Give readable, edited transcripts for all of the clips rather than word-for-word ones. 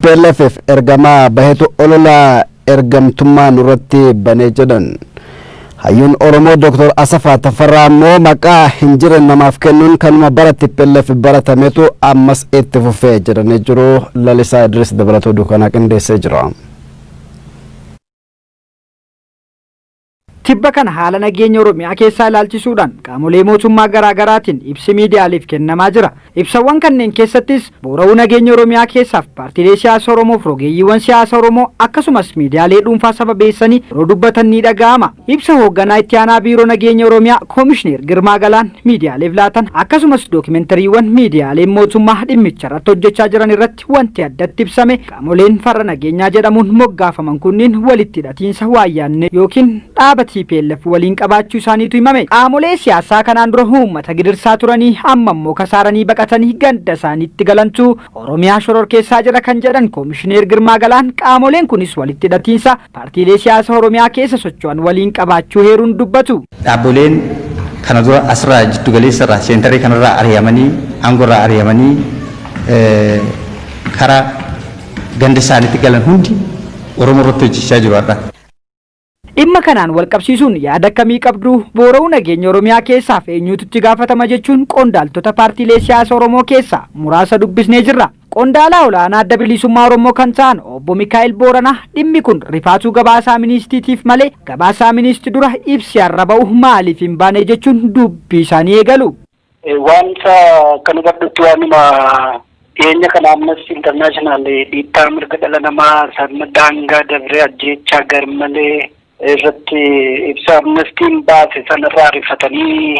PLF ergama bahetu olola ergamtummaa nurratti banee jedhan. Hayyuun Oromoo Dr. Asafaa Tafarraa immoo maqaa hin jiran namaaf kennuun kanuma baratti PLF baratametu ammas itti fufee jedhanii jiru. Lalisaa Idris dabalatoo dukanaa qindeessee jira. Tibba kana haala nageenya Oromiyaa keessaa ilaalchisuudhaan qaamolee mootummaa garaa garaatiin ibsi miidiyaaleef kennamaa jira. Ibsawwan kanneen keessattis boora'uu nageenya Oromiyaa keessaaf paartiilee siyaasa Oromoof rogeeyyiiwwan siyaasa Oromoo akkasumas miidiyaalee dhuunfaa sababeessanii yeroo dubbatan ni dhaga'ama. Ibsa hoogganaa itti aanaa biiroo nageenya Oromiyaa Koomishinar Girmaa Galaan miidiyaaleef laatan akkasumas dookimentariiwwan miidiyaaleen mootummaa dhimmicha irratti hojjechaa jiran irratti wanti addatti ibsame qaamoleen farra nageenyaa jedhamuun moggaafaman kunniin walitti hidhatiinsa waayyaanne yookiin dhaabati PLF waliin qabaachuu isaaniitu himame. Qaamolee siyaasaa kanaan dura uummata gidirsaa turanii amma immoo kasaaranii baqatanii ganda isaaniitti galantu Oromiyaa shororkeessaa jira kan jedhan Koomishinar Girmaa Galaan qaamoleen kunis walitti hidhatiinsa paartiilee siyaasa Oromiyaa keessa socho'an waliin qabaachuu heeruun dubbatu. Dhaabbileen kana dura asirraa jiddu galeessa irraa seentarii kanarraa ari'amanii aangorraa ari'amanii karaa ganda isaaniitti galan hundi Oromoo irratti hojjechaa jiru har'a. Dhimma kanaan wal qabsiisuun yaada akkamii qabdu boora'uu nageenya Oromiyaa keessaaf eenyutu itti gaafatama jechuun qondaaltota paartiilee siyaasa Oromoo keessaa muraasa dubbisnee jirra. Qondaalaa olaanaa adda bilisummaa Oromoo kan ta'an obbo Mikaa'el Booranaa dhimmi kun rifaatuu gabaasaa ministiitiif malee gabaasaa ministi dura ibsi har'a ba'u maaliif hin baane jechuun dubbii isaanii eegalu. Wanta kan gaddutti waanuma dhiyeenya kana Amnesty International dhiittaa mirga dhala namaa sirna daangaa dabree ajjeechaa garmalee irratti ibsa Amnestiin baase sanarraa rifatanii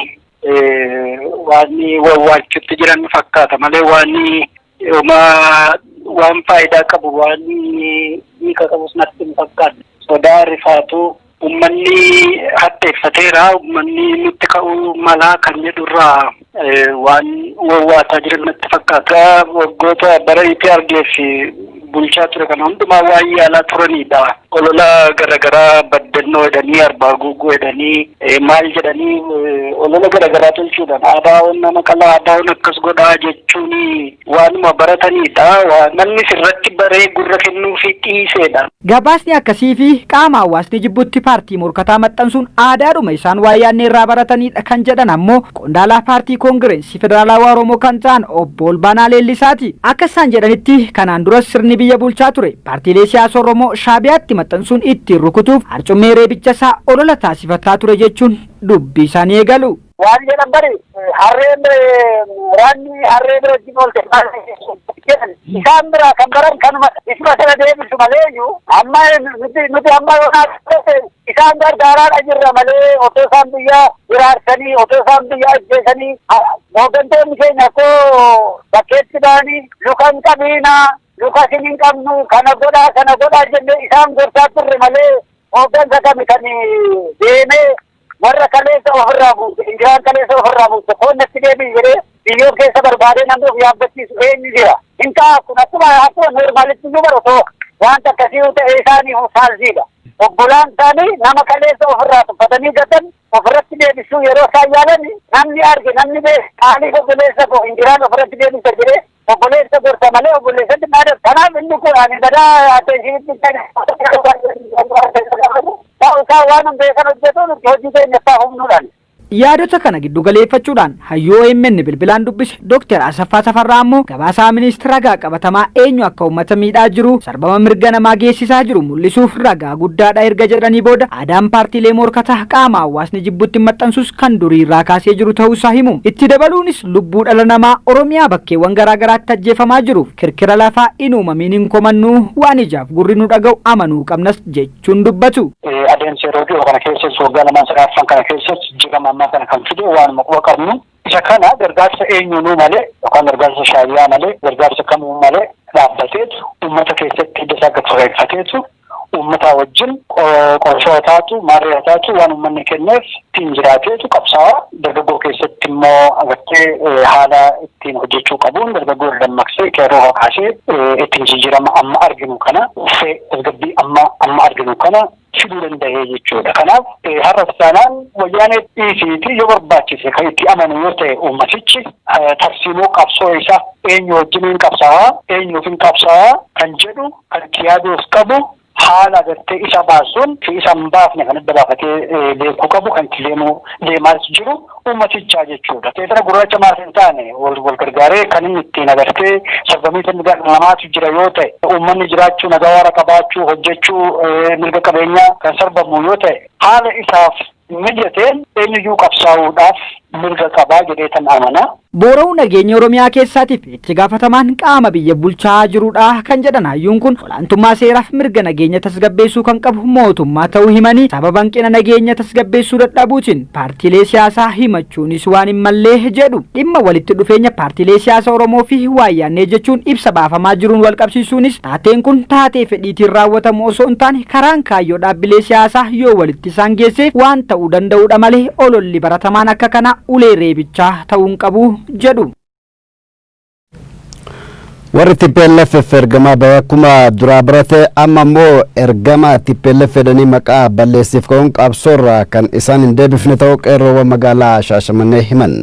waan wawwaachuutti jiran fakkaata malee waan faayidaa qabu waan hiika qabus natti hin fakkaatu. Sodaa rifaatu ummanni hatteeffateera ummanni nutti ka'uu malaa kan jedhurraa waan wawwaataa jiran natti fakkaata. Waggoota bara EPRDF bulchaa ture kana hundumaa waan yaalaa turanidha. Olola garagaraa baddannoo jedhanii arbaa guuguu jedhanii maal jedhanii olola garagaraa tolchuudhaan aadaa'oon nama qalaa aadaa'oon akkas godhaa jechuun waanuma baratanidha. Namni sirratti baree gurra kennuu fi dhiiseedha. Gabaasni akkasii fi qaama hawaasni jibbuutti paartii morkataa maxxansuun aadaadhuma isaan waayyaanne irraa baratanidha kan jedhan ammoo qondaalaa paartii koongireensii federaalawaa Oromoo kan ta'an obbo Olbaanaa Leellisaati. Akka isaan jedhanitti kanaan duras sirni biyya bulchaa ture paartiilee siyaasa Oromoo Shaabiyaatti maxxansuun ittiin rukutuuf harcummee reebicha isaa olola taasifataa ture jechuun dubbii isaanii eegalu. Waan jedhan bari harreen waraanni harree bira wajjin oolte isaan biraa kan baran kanuma isuma sana deebisu maleeyyuu amma nuti amma isaan gargaaraadha jirra malee otoo isaan biyya iraarsanii otoo isaan biyya ajjeesanii hooggantoonni keenya akkoo bakkeetti ba'anii lukan qabiinaa luka isin hin qabnu kana godhaa jennee isaan gorsaa turre malee hooggansa kami kan deemee warra kaleessa ofirraa buuse injiraan kaleessa ofirraa buuse foonnatti deebii jedhee biyyoon keessa barbaadee namni of yaabbachiisu eenyu jira. Intaa akkuma normaalitti iyyuu baratoo wanta akkasii ta'ee isaanii saalsiidha. Obbolaan isaanii nama kaleessa ofirraa tuffatanii gatan ofirratti deebisuu yeroo isaan yaalan namni arge namni beeku qaaliif obboleessa koo injiraan ofirratti deebisa jedhee obboleessa gorsa malee obboleessatti maadha. Kanaaf inni kun ani gadaa ateeshiitti ta'uusaa waan beekan hojjetuun hojii keenya isaa humnuudhaan. Yaadota kana giddu galeeffachuudhaan hayyoo OMN bilbilaan dubbise Dr. Asaffaa Tafarraa ammoo gabaasaa ministeera ragaa qabatamaa eenyu akka uummata miidhaa jiru sarbama mirga namaa geessisaa jiru mul'isuuf ragaa guddaadha erga jedhanii booda aadaan paartiilee morkataa qaama hawaasni jibbuutti maxxansus kan durii irraa kaasee jiru ta'uusaa himu. Itti dabaluunis lubbuu dhala namaa Oromiyaa bakkeewwan garaa garaatti ajjeefamaa jiruuf kirkira lafaa hin uumamiin hin komannuu waan ijaaf gurri nu dhaga'u amanuu qabnas jechuun dubbatu. Adeemsa yeroo kana keessas waggaa lamaan sadaffan kana keessas jigama kana kan fide waan maqaa qabnu isa kana gargaarsa eenyuunuu malee yookaan gargaarsa Shaabiyaa malee gargaarsa kamuu malee dhaabbateetu uummata keessatti hidda isaa gadi uummata wajjin qorshoo taatu maarree taatu waan uummanni kenneef ittiin jiraateetu qabsaa'aa dargaggoo keessatti immoo agartee haala ittiin hojjechuu qabuun dargaggoo dammaqsee qeerroo kaasee ittiin jijjiirama amma arginu kana tasgabbii amma arginu kana fiduu danda'ee jechuudha. Kanaaf har'a taanaan wayyaanee dhiisiitii yoo barbaachise kan itti amanu yoo ta'e uummatichi tarsiimoo qabsoo isaa eenyu wajjiniin qabsaa'aa eenyuuf hin qabsaa'aa kan jedhu kan itti yaaduus qabu haala agartee isa baasuun fi isa hin baafne kan adda baafatee beekuu qabu kan itti deemaas jiru uummatichaa jechuudha. Teessara gurraacha maas hin taane wal gargaaree kan inni ittiin agartee sabbamiisa namaatu jira yoo ta'e uummanni jiraachuu nagaa waara qabaachuu hojjechuu mirga qabeenyaa kan sarbamu yoo ta'e haala isaaf mijateen eenyuyyuu qabsaa'uudhaaf mirga qabaa jedhee tan amana. Boora'uu nageenya Oromiyaa keessaatiif itti gaafatamaan qaama biyya bulchaa jirudha kan jedhan hayyuun kun olaantummaa seeraaf mirga nageenya tasgabbeessuu kan qabu mootummaa ta'uu himanii sababa hanqina nageenya tasgabbeessuu dadhabuutiin paartiilee siyaasaa himachuunis waan hin mallee jedhu. Dhimma walitti dhufeenya paartiilee siyaasa Oromoo fi Waayyaannee jechuun ibsa baafamaa jiruun wal qabsiisuunis taateen kun taatee fedhiitiin raawwatamu osoo hin taane karaan kaayyoo dhaabbilee siyaasaa yoo walitti isaan geesse waan ta'uu danda'udha malee ololli baratamaan akka kana ulee reebichaa ta'uun qabu jedhu. Warri TPLF ergamaa bahe akkuma duraa barate amma immoo ergamaa TPLF fedhanii maqaa balleessiif ka'uun qabsoorraa kan isaan hin deebifne ta'uu qeerroowwan magaalaa Shaashamannee himan.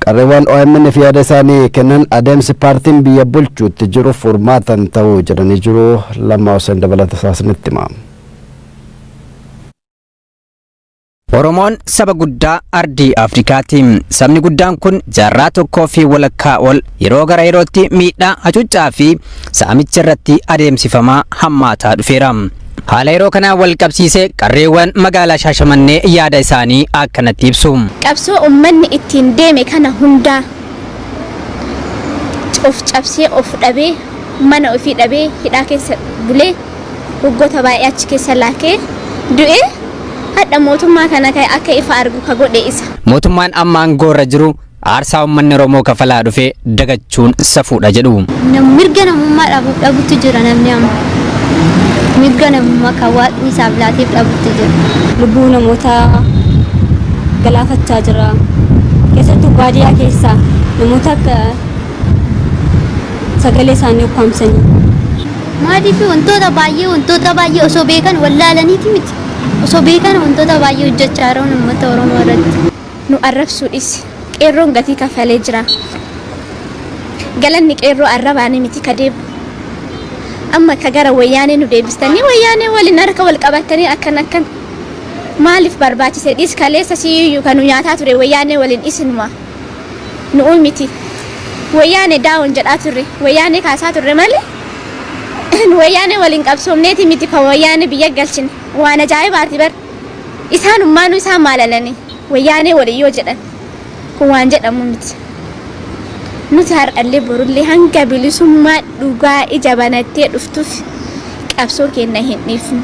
Qarreewwan OMN fi yaada isaanii kennan adeemsi paartiin biyya bulchuutti jiru furmaatan ta'uu jedhanii jiru. Lammaa Hussein dabalata isaanitti hima. Oromoon saba guddaa ardii Afrikaati. Sabni guddaan kun jaarraa tokkoo fi walakkaa ol yeroo gara yerootti miidhaa hacuuccaa fi saamicha irratti adeemsifamaa hammaataa dhufeera. Haala yeroo kanaa wal qabsiisee qarreewwan magaalaa Shaashamannee yaada isaanii akkanatti ibsu. Qabsoo uummanni ittiin deeme kana hundaa of cabsee of dhabee mana ofii dhabee hidhaa keessa bulee waggoota baay'ee achi keessa laakee du'ee hadda mootummaa kana ka'e akka ifa argu ka godhe isa. Mootummaan amma aangoorra jiru aarsaa uummanni Oromoo kafalaa dhufee dagachuun safuudha jedhu. Mirga namummaa dhabutti jira namni amma. Mirga namummaa kan waaqni isaaf laateef dhabutti jira. Lubbuu namoota galaafachaa jira. Keessattuu baadiyyaa keessaa namoota akka sagalee isaanii ukkaamsanii. Maaliif wantoota baay'ee osoo beekan wallaalaniiti miti. Osoo beekan wantoota baay'ee hojjechaa jiran uummata Oromoo irratti nu arrabsuudhis qeerroon gatii kafalee jira. Galanni qeerroo arrabaanii miti kadeebu. Amma ka gara wayyaanee nu deebistanii wayyaanee waliin harka wal qabatanii akkan maaliif barbaachise dhis kaleessa siyyuu kan nu nyaataa ture wayyaanee waliin isinuma nu miti. Wayyaanee daawwan jedhaa turre wayyaanee kaasaa turre malee wayyaanee waliin qabsoomneeti miti kan wayyaanee biyya galchine. Waan ajaa'ibaati bar isaan ummaanuu isaan maalalanii wayyaanee walii yoo jedhan kun waan jedhamu miti. Nuti har'allee borullee hanga bilisummaa dhugaa ija banattee dhuftuuf qabsoo keenya hin dhiifnu.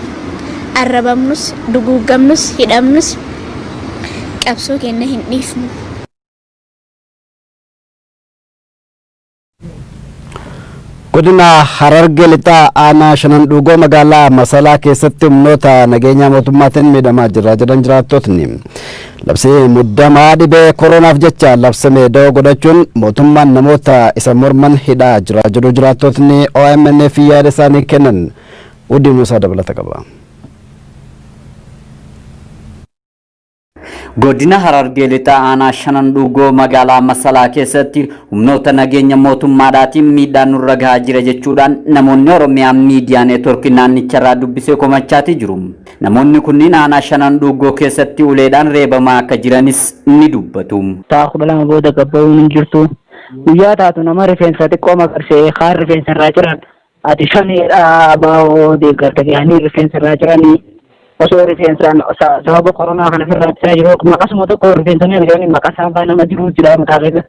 Arrabamnus duguugamnus hidhamnus qabsoo keenya hin dhiifnu. Godina Harargee lixaa aanaa shanan dhugoo magaalaa Masalaa keessatti humnoota nageenya mootummaatiin miidhamaa jira jedhan jiraattotni. Labsii muddamaa dhibee koronaaf jecha labsame da'oo godhachuun mootummaan namoota isa morman hidhaa jira jedhu jiraattotni OMN fi yaada isaanii kennan. Udiin isaa dabalata qaba. Godina Harargee lixaa aanaa shanan dhugoo magaalaa Masalaa keessatti humnoota nageenya mootummaadhaatiin miidhaan nurra gahaa jira jechuudhaan namoonni Oromiyaa miidiyaa neetworkii naannicharraa dubbisee komachaatii jiru. Namoonni kunniin aanaa shanan dhugoo keessatti uleedhaan reebamaa akka jiranis ni dubbatu. Ta'a 12 booda gabbaa'uun hin jirtu. Guyyaa taatu nama rifeensa xiqqoo maqarsee kaan rifeensa irraa jiran ati shaniidhaa baa'oo deeggarta gahanii rifeensa irraa jiranii. Osoo rifeensaan sababa koronaa kana irraa jiru maqasuma tokko rifeensonni arganii maqasaan baa nama jiru jira mataa keessa.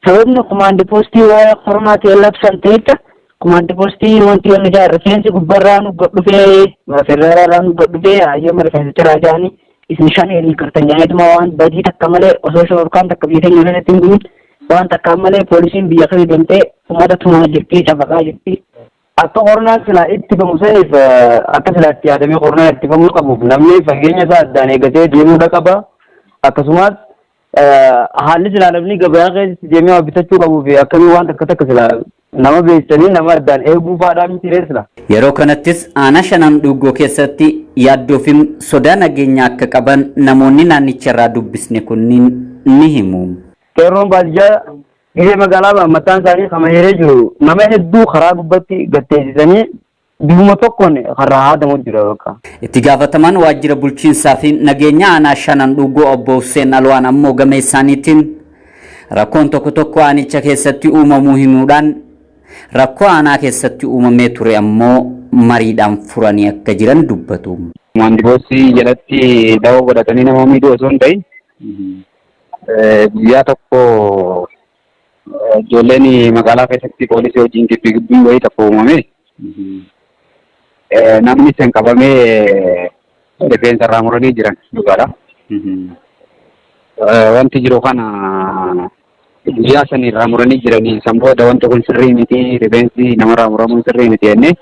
Sababni kumaandi poostii waa'ee koronaa ta'e labsan ta'echa kumaandi poostii wanti yoonni jaa rifeensi gubbarraa nu godhufee federaalaa nu godhufee hayyama rifeensicha raaja'anii isin shaniin gartan jaanituma waan badii takka malee osoo shororkaan takka biyya keenya keessatti hin gumin waan takkaan malee poolisiin biyya kana deemtee uummata tumaa jirti cafaqaa jirti. Akka koronaan sila itti bamu saniif akka sila itti yaadamee koronaan itti bamuu qabuuf namni fageenya isaa addaan eegatee deemuudha qaba. Akkasumas haalli sila namni gabayaa keessatti deemee waa bitachuu qabuuf akkamii waan takka takka sila nama beektanii nama addaan eeguu faadhaan miti reesla. Yeroo kanattis aanaa shanan dhuugoo keessatti yaaddoo fi sodaa nageenyaa akka qaban namoonni naannicharraa dubbisne kunniin ni himu. Qeerroon baadiyyaa gahee magaalaa mataan isaanii kama hiree jiru nama hedduu karaa gubbatti gatteessisanii bifuma tokkoon karaa haadamu jira bakka. Itti gaafatamaan waajjira bulchiinsaa fi nageenya aanaa shanan dhuugoo obbo Hussein Alwaan ammoo gama isaaniitiin rakkoon tokko tokko aanicha keessatti uumamuu himuudhaan rakkoo aanaa keessatti uumamee ture ammoo mariidhaan furanii akka jiran dubbatu. Maandiboosii jalatti dawoo godhatanii nama miidhuu osoo hin ta'in guyyaa tokko ijoolleen magaalaa keessatti poolisii wajjin gibbii wayii tokko uumame namni sen qabamee rifeensa irraa muranii jiran dhugaadha. Wanti jiru kana guyyaa sanii irraa muranii jiranii san booda wanti kun sirrii miti rifeensi namarraa muramuun sirrii miti jennee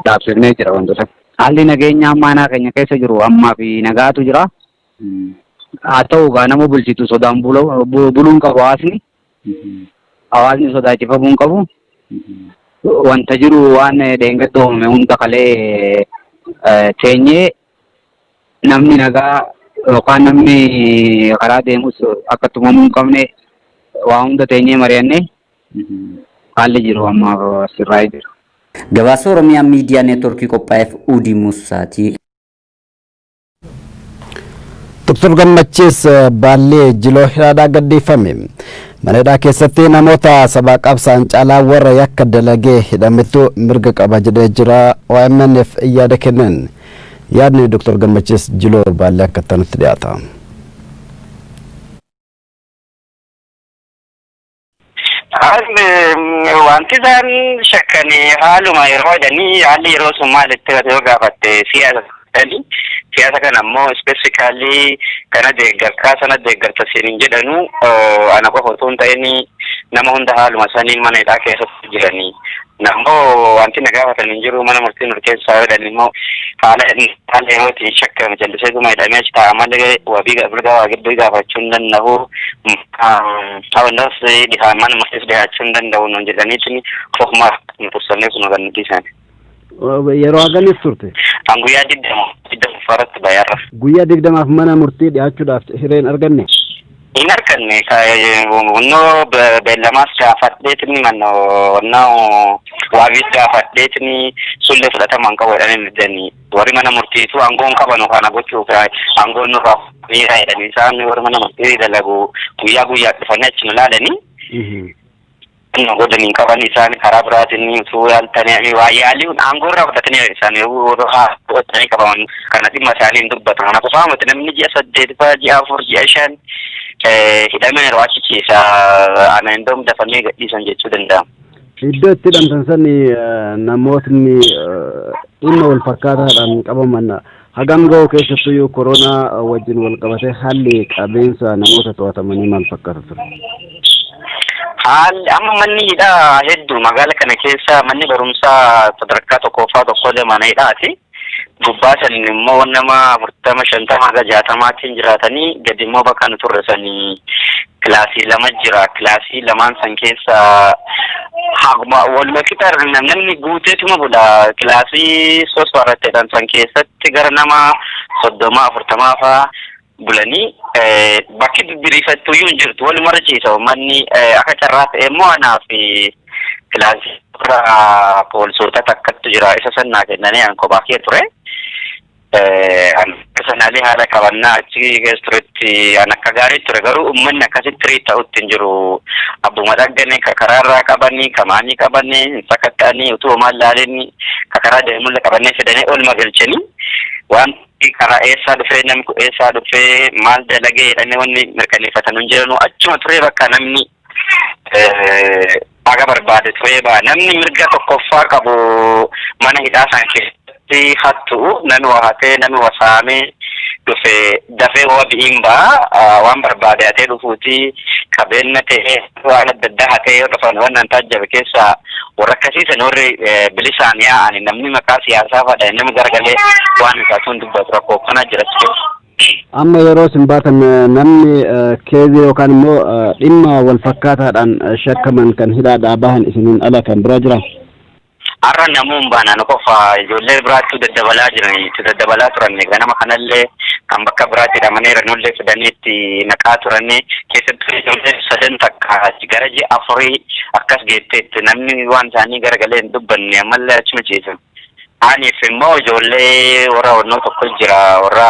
dhaabsifnee jira wantoota. Haalli nageenya ammaanaa keenya keessa jiru ammaa fi nagaatu jira. Haa ta'u gaa nama bulchitu sodaan buluun qabu hawaasni. Hawaasni sodaachifamuu qabu. Wanta jiru waan dheengadda uumame hunda kalee teenyee namni nagaa yookaan namni karaa deemus akka tumamuu hin qabne waa hunda teenyee mari'annee haalli jiru amma sirraa'ee jira. Gabaasa Oromiyaa Miidiyaa Neetwoorkii qophaa'eef Uudii Musaati. Dr. Gammachiis Baallee Jiloo hiraadhaa gadhiifame. Manadhaa keessatti namoota sabaa qabsaan caalaa warra yakka dalagee hidhametu mirga qaba jedhee jira. OMNF yaada kennan. Yaadni Dr. Gammachiis Jiloo Baallee akka tanutti dhiyaata. Wanti isaan shakkanii haaluma yeroo jedhanii haalli yeroo sun maalitti yoo gaafatte siyaasa kana ammoo ispeesikaalii kana deeggarkaa sana deeggarta siin jedhanu ana qofa otoo hin ta'in nama hunda haaluma saniin mana hidhaa keessatti jiranii. Namoo wanti na gaafatan hin jiru mana murtii murteessaa jedhan immoo haala yerootiin shakkame jalliseetuma hidhamee achi ta'a malee wabii mirga waa gidduu gaafachuu hin danda'u. Hawwannas mana murtees dhiyaachuu hin danda'u nuun jedhaniitiin ofuma murteessannee kun kan nuti isaani. Yeroo haganis turte? An guyyaa 20 faratti bayaarra. Guyyaa 20 mana murtii dhiyaachuudhaaf hireen arganne? Hin arganne wannoo beellamaas gaafadheetini wannoo waabiis gaafadheetini sullee fudhataman qabu jedhanii middanii warri mana murtiitu aangoon qabanu kana gochuuf aangoon nurraa miira jedhanii isaan warri mana murtii dalagu guyyaa dhufanii achi nu laalanii godhanii qaban isaan karaa biraatiin utuu yaaltanii waa yaaliin aangoo irraa fudhatanii isaan godhatanii qabaman kana dhimma isaanii hin dubbatan. Kana qofaa miti namni ji'a 8 ji'a 4 ji'a 5 hidhamee yeroo achichiisa ana hindoom dafamee gadhiisan jechuu danda'ama. Iddoo itti hidhamtan sani namootni dhimma wal fakkaataadhaan qabaman hagam ga'u keessattuyyuu koronaa wajjin wal qabatee haalli qabeensa namoota to'atamanii maal fakkaata ture? Amma manni hidhaa hedduu magaala kana keessa manni barumsaa sadarkaa tokkollee mana hidhaati. Gubbaa sanin immoo nama 40-50 haga 60 jiraatanii gadi immoo bakka nu turre sanii kilaasii 2 jira. Kilaasii 2 san keessa walmakitar namni guuteetuma bula. Kilaasii 3 warratteedhaan san keessatti gara nama 30-40 fa'aa bulanii bakki biriifattuyyuu hin jirtu wal marchiisa manni akka carraa ta'e immoo anaa fi kilaasii poolisoota takkattu jira isa sannaa kennanii an kophaa kee ture. Sanaalee haala qabannaa achi keessa turetti an akka gaarii ture garuu uummanni akkasitti ta'utti hin jiru. Abbuma dhagganii karaarraa qabanii kamaanii qabanii sakatta'anii utuu maal laalanii karaa deemulla qabannee fidanii olma galchanii waan karaa eessaa dhufee namni eessaa dhufee maal dalagee jedhanii wanni mirkaneeffatan hin jiranu achuma ture bakka namni aga barbaade ture namni mirga tokkoffaa qabu mana hidhaa san keessatti hattu namni waa hatee namni wasaamee dhufe dafee wabiin waan barbaade hatee dhufuuti qabeenya ta'ee waan adda addaa hatee yoo dhufan waan taajjabe keessa warra akkasiisan warri bilisaan yaa'ani namni maqaa siyaasaa fadha namni garagalee waan isaatuun dubbatu rakkoo kana jira. Amma yeroo isin baatan namni keezii yookaan immoo dhimma wal fakkaataadhaan shakkaman kan hidhaadhaa bahan isiniin ala kan biraa jira. Har'a namuun baanaan qofa ijoollee biraatti daddabalaa jiranii daddabalaa turan ganama kanallee kan bakka biraatti hidhamanii ranollee fidaniitti naqaa turanii keessattuu ijoollee sadan takka gara ji'a afurii akkas geetteetti namni waan isaanii garagalee hin dubbanne ammallee achuma ciisan. Aniif immoo ijoollee warra onnoo tokko jira warra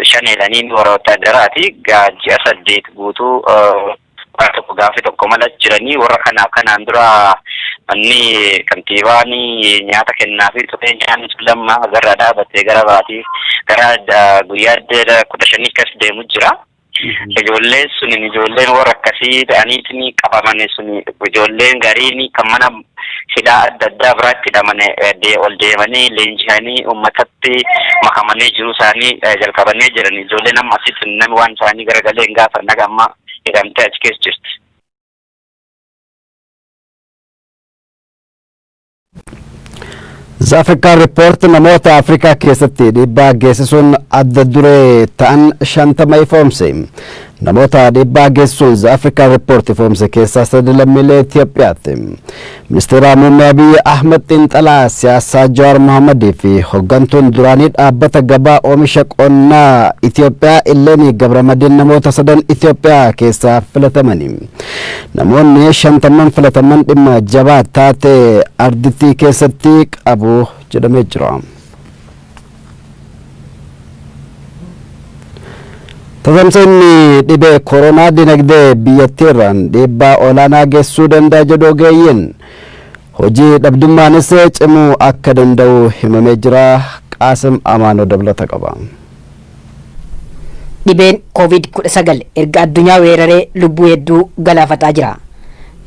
shaneelaniin warra wataadaraati ji'a 8 guutuu warra tokko gaafii tokko mala jiranii warra kanaaf kanaan dura manni kantiibaan nyaata kennaa fi tuqee nyaanni sun lamma gara dhaabatee gara baatii gara guyyaa 15 kas deemu jira. Ijoolleen sun ijoolleen warra akkasii ta'aniitiin qabaman sun ijoolleen gariin kan mana hidhaa adda addaa biraatti hidhaman ol deemanii leenjihanii uummatatti makamanii jiru isaanii jalqabanii jiran ijoolleen amma asitti namni waan isaanii garagalee hin gaafanne amma hidhamtee achi keessa jirti. Africa Report namoota Afrikaa keessatti dhiibbaa geessisuun adda duree ta'an 50 ifoomse. Namoota dhiibbaa geessisuun Africa Report ifoomse keessaa 3 lammiilee Itoophiyaati. Ministeera Muummee Abiy Ahmed xiinxalaa siyaasaa Jawaar Mohammadii fi hooggantuun duraanii dhaabbata gabaa oomisha qonnaa Itoophiyaa Illeenii Gabramadiin namoota 3 Itoophiyaa keessaa filatamani. Namoonni 50 filataman dhimma jabaa taate ardittii keessatti qabu jedhamee jira. Tatamsa'inni dhibee koronaa dinagdee biyyattiirraan dhiibbaa olaanaa geessisuu danda'a jedhu ogeeyyiin hojii dhabdummaanis cimuu akka danda'u himamee jira. Qaasim Amaanoo dabalata qaba. Dhibeen COVID-19 erga addunyaa weeraree lubbuu hedduu galaafataa jira.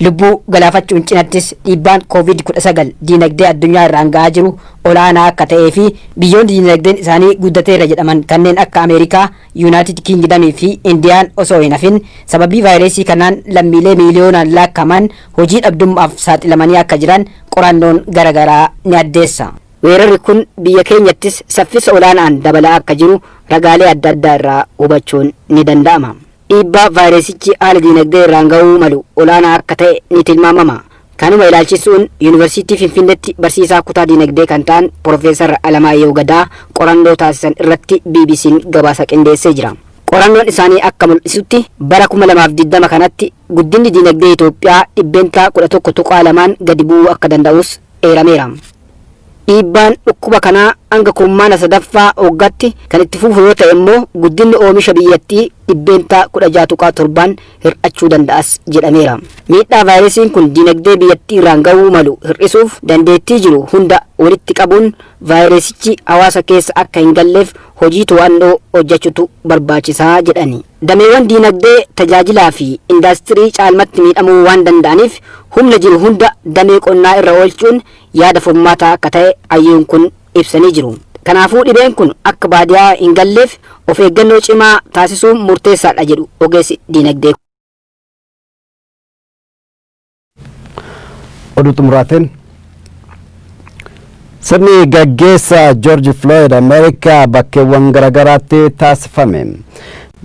Lubbuu galaafachuun cinattis dhiibbaan COVID-19 dinagdee addunyaa irraan ga'aa jiru olaanaa akka ta'ee fi biyyoonni dinagdeen isaanii guddateera jedhaman kanneen akka Ameerikaa, Yuunaayitid Kiingidamii fi Indiyaan osoo hin hafin sababii vaayirasii kanaan lammiilee miiliyoonaan lakkaa'aman hojii dhabdummaaf saaxilamanii akka jiran qorannoon garaagaraa ni addeessa. Weerarri kun biyya keenyattis saffisa olaanaan dabalaa akka jiru ragaalee adda addaa irraa hubachuun ni danda'ama. Dhiibbaa vaayirasichi haala dinagdee irraan ga'uu malu olaanaa akka ta'e ni tilmaamama. Kanuma ilaalchisuun Yuunivarsiitii Finfinneetti barsiisaa kutaa dinagdee kan ta'an Profeesar Alamaayyoo Gadaa qorannoo taasisan irratti BBC'n gabaasa qindeessee jira. Qorannoon isaanii akka mul'isutti bara 2020 kanatti guddinni dinagdee Itoophiyaa dhibbeentaa 11.2 gadi bu'uu akka danda'us eerameera. Dhiibbaan dhukkuba kanaa hanga kurmaana sadaffaa waggaatti kan itti fufu yoo ta'e immoo guddinni oomisha biyyattii dhibbeentaa 16.7 hir'achuu danda'as jedhameera. Miidhaa vaayirasiin kun dinagdee biyyattii irraan ga'uu malu hir'isuuf dandeettii jiru hunda walitti qabuun vaayirasichi hawaasa keessa akka hin galleef hojii to'annoo hojjechuutu barbaachisaa jedhani. Dameewwan dinagdee tajaajilaa fi indaastirii caalmatti miidhamuu waan danda'aniif humna jiru hunda damee qonnaa irra oolchuun yaada furmaataa akka ta'e hayyuun kun ibsanii jiru. Kanaafuu dhibeen kun akka baadiyaa hin galleef of eeggannoo cimaa taasisuun murteessaadha jedhu ogeessi dinagdee. Oduu xumuraatiin sirni gaggeessa George Floyd Ameerikaa bakkeewwan garaagaraatti taasifame.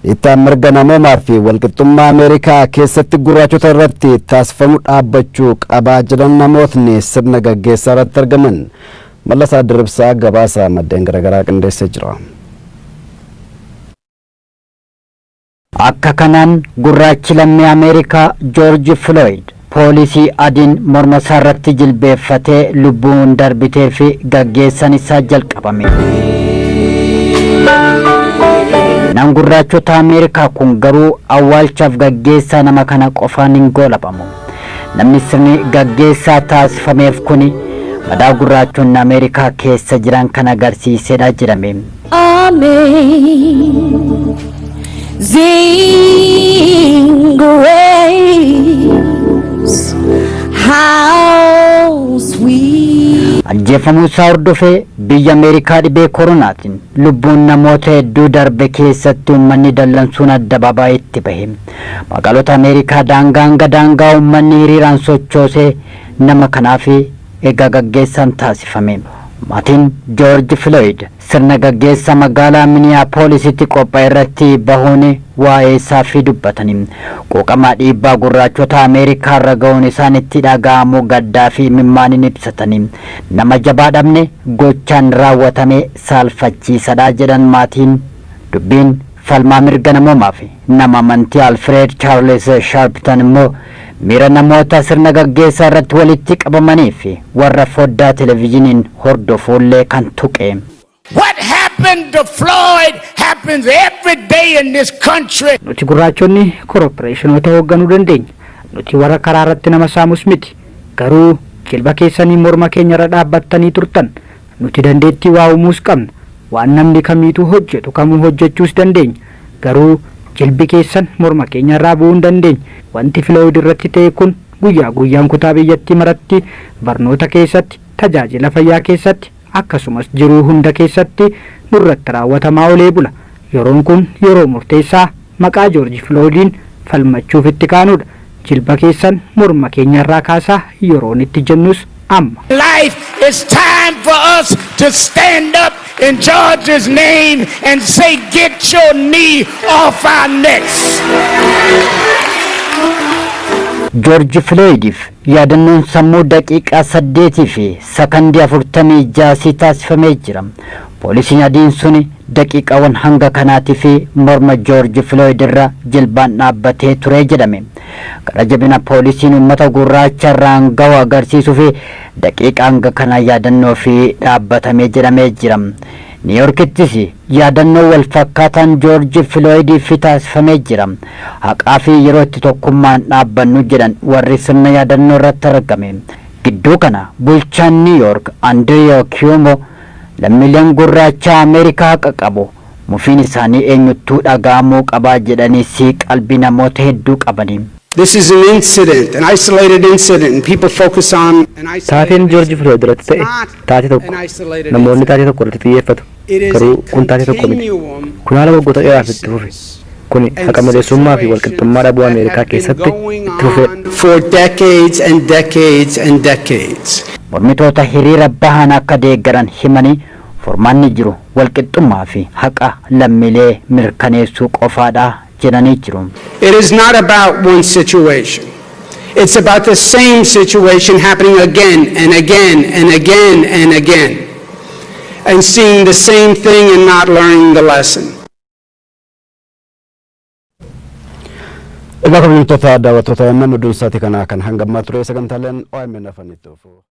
Dhiittaan mirga namoomaa fi walqixxummaa Ameerikaa keessatti gurraachota irratti taasifamu dhaabbachuu qabaa jedhan namootni sirna gaggeessaa irratti argaman. Mallasaa Dirribsaa gabaasa maddeen garaagaraa qindeessee jira. Akka kanaan gurraachi lammii Ameerikaa George Floyd poolisii adiin morma isaa irratti jilbeeffatee lubbuun darbitee fi gaggeessan isaa jalqabame. Nam gurraachota Ameerikaa kun garuu awwaalchaaf gaggeessaa nama kana qofaan hin goolabamu. Namni sirni gaggeessaa taasifameef kuni madaa gurraachonni Ameerikaa keessa jiran kan agarsiisedha jedhame. Ajjeefamuu isaa hordofee biyya Ameerikaa dhibee koronaatiin lubbuun namoota hedduu darbe keessatti uummanni dallansuun addabaabaay'itti bahe. Magaalota Ameerikaa daangaa hanga daangaa uummanni hiriiraan sochoosee nama kanaaf egaa gaggeessaan taasifame. maatiin joorji filoyid sirna gaggeessa magaalaa miniyaapoolisitti qophaa'e irratti bahuun waa'ee isaa fi dubbatanii quuqamaa dhiibbaa gurraachota ameerikaa irra ga'uun isaanitti dhaga'amu gaddaa fi mimmaaniin ibsatanii nama jabaa dhabne gochaan raawwatame saalfachiisadha jedhan maatiin. dubbiin falmaa mirga namoomaa fi nama amantii alfred chaarles sharpton immoo miira namoota sirna gaggeessaa irratti walitti qabamanii fi warra foddaa televezyiiniin hordofuullee kan tuqe. What happened to Floyd happens every day in this country. Nuti gurraachonni korporeeshinoota hoogganuu dandeenya. Nuti warra karaa irratti nama saamus miti. Garuu jilba keessanii morma keenya irra dhaabbattanii turtan. Nuti dandeettii waa uumuus qabna. Waan namni kamiituu hojjetu kamuu hojjechuus dandeenya. Garuu jilbi keessan morma keenya irraa bu'uu hin dandeenye. Wanti Floyd irratti ta'e kun guyyaa guyyaan kutaa biyyattii maratti barnoota keessatti tajaajila fayyaa keessatti akkasumas jiruu hunda keessatti nurratti raawwatamaa olee bula. Yeroon kun yeroo murteessaa maqaa Joorji Filooyidiin falmachuuf itti kaanudha. Jilba keessan morma keenya irraa kaasaa yeroon itti jennus amma. Life, it's time for us to stand up in George's name and say, get your knee off our necks. Joorji Filooyidiif yaadannoon sammuu daqiiqaa 8 fi sakandii 46 taasifamee jira. Poolisiin adiin suni daqiiqaawwan hanga kanaatii fi morma Joorji Filooyid irra jilbaan dhaabbatee ture jedhame. Gara jabina poolisiin uummata gurraacha irraan gahu agarsiisuu fi daqiiqa hanga kana yaadannoo fi dhaabbatamee jedhamee jira. Niiyorkittis yaadannoo wal fakkaataan Joorji Filooyidiif taasifamee jira. Haqaa fi yeroo itti tokkummaan dhaabbannu jedhan warri sirna yaadannoo irratti argame. Gidduu kana bulchaan Niiyork Andriyoo Kiyuumo lammiileen gurraacha Ameerikaa haqa qabu mufiin isaanii eenyuttuu dhaga'amuu qabaa jedhanii qalbii namoota hedduu qabanii. This is an incident, an isolated incident, and people focus on an taateen Joorji Filooyid irratti ta'e taatee tokko namoonni taatee tokko irratti xiyyeeffatu garuu kun taatee tokko miti. Kun haala waggoota dheeraaf itti fufe. Kun haqa maleessummaa fi walqixxummaa dhabuu Ameerikaa keessatti itti fufe. For decades and decades and decades. Mormitoota hiriira bahan akka deeggaran himanii furmaanni jiru walqixxummaa fi haqa lammiilee mirkaneessuu qofaadha jedhanii jiru. It is not about one situation. It's about the same situation happening again and again and again and again. And seeing the same thing and not learning the lesson. Egaa kabajamtoota daawwattoota yemmuu nuti sa'aatii kana kan hangammaa ture sagantaaleen OMN afanitti dhufu.